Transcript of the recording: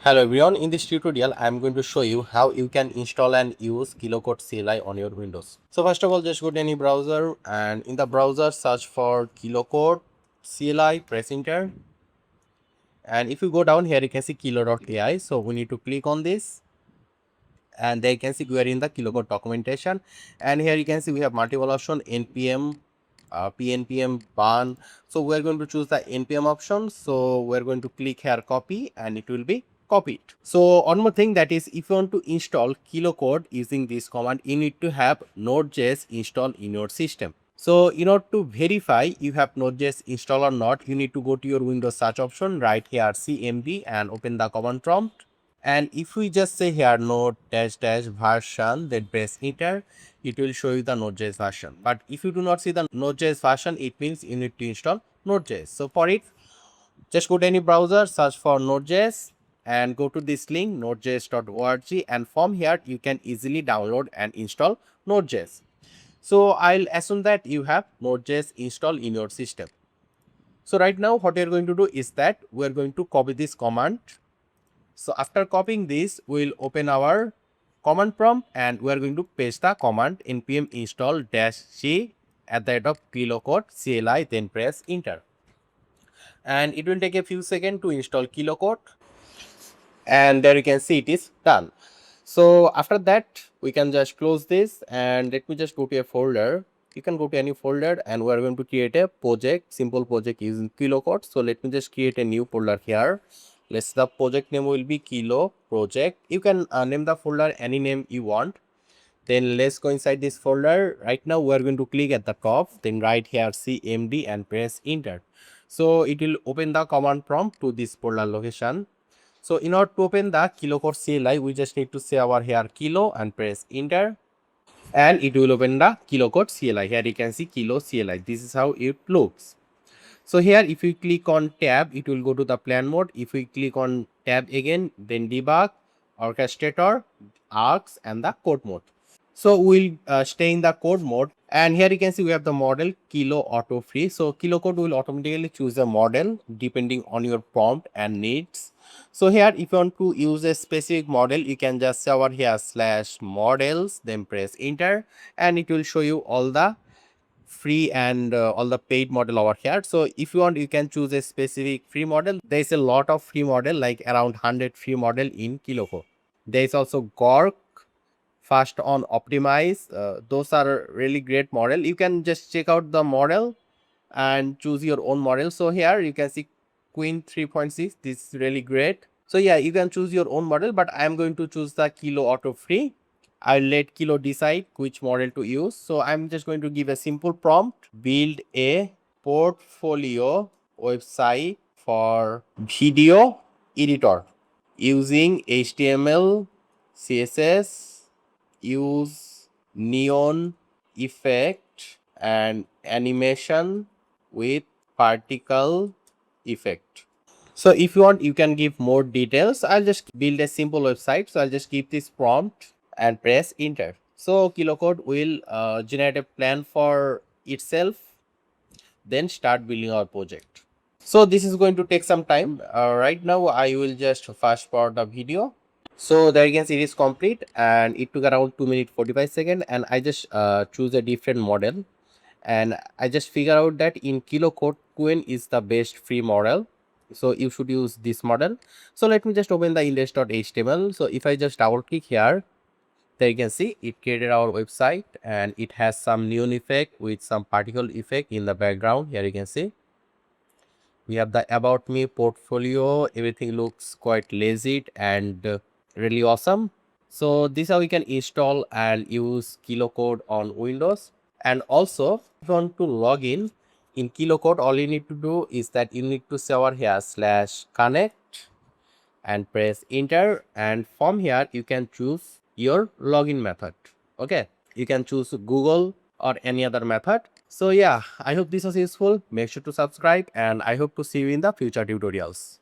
Hello everyone, in this tutorial I am going to show you how you can install and use Kilo Code CLI on your Windows. So first of all, just go to any browser and in the browser search for Kilo Code CLI, press enter, and if you go down here you can see kilo.ai. So we need to click on this and there you can see we are in the Kilo Code documentation, and here you can see we have multiple option npm, pnpm, ban. So we are going to choose the npm option. So we are going to click here copy and it will be copied. So one more thing, that is if you want to install Kilo Code using this command, you need to have Node.js installed in your system. So in order to verify you have Node.js installed or not, you need to go to your Windows search option, right here cmd, and open the command prompt. And if we just say here node dash dash version, then press enter, it will show you the Node.js version. But if you do not see the Node.js version, it means you need to install Node.js. So for it, just go to any browser, search for Node.js and go to this link nodejs.org, and from here you can easily download and install Node.js. So I'll assume that you have Node.js installed in your system. So right now what we are going to do is that we are going to copy this command. So after copying this, we'll open our command prompt and we are going to paste the command npm install -c at the head of Kilo Code CLI, then press enter. And it will take a few seconds to install Kilo Code, and there you can see it is done. So after that we can just close this, and let me just go to a folder. You can go to any folder and we are going to create a project, simple project using Kilo Code. So let me just create a new folder here. The project name will be Kilo project. You can name the folder any name you want. Then let's go inside this folder. Right now we are going to click at the top, then right here cmd and press enter. So it will open the command prompt to this folder location. So in order to open the Kilo Code CLI, we just need to say our here kilo and press enter, and it will open the Kilo Code CLI. Here you can see Kilo CLI. This is how it looks. So here if we click on tab, it will go to the plan mode. If we click on tab again, then debug, orchestrator, arcs, and the code mode. So we'll stay in the code mode, and here you can see we have the model Kilo Auto Free. So Kilo Code will automatically choose a model depending on your prompt and needs. So here if you want to use a specific model, you can just say over here /models, then press enter, and it will show you all the free and all the paid model over here. So if you want, you can choose a specific free model. There is a lot of free model, like around 100 free model in Kilo Code. There is also Gork, fast on optimize. Those are really great model. You can just check out the model and choose your own model. So here you can see Queen 3.6. This is really great. So yeah, you can choose your own model, but I am going to choose the Kilo Auto Free. I'll let Kilo decide which model to use. So I'm just going to give a simple prompt: build a portfolio website for video editor using HTML, CSS, use neon effect and animation with particle effect. So if you want, you can give more details. I'll just build a simple website. So I'll just keep this prompt and press enter. So Kilo Code will generate a plan for itself, then start building our project. So this is going to take some time. Right now I will just fast forward the video. So there you can see it is complete, and it took around 2 minutes 45 seconds, and I just choose a different model, and I just figure out that in Kilo Code Queen is the best free model, so you should use this model. So let me just open the index.html. So if I just double click here, there you can see it created our website, and it has some neon effect with some particle effect in the background. Here you can see we have the about me portfolio. Everything looks quite legit and really awesome. So this is how we can install and use Kilo Code on Windows. And also if you want to log in Kilo Code, all you need to do is that you need to say over here /connect and press enter, and from here you can choose your login method. Okay, you can choose Google or any other method. So yeah, I hope this was useful. Make sure to subscribe, and I hope to see you in the future tutorials.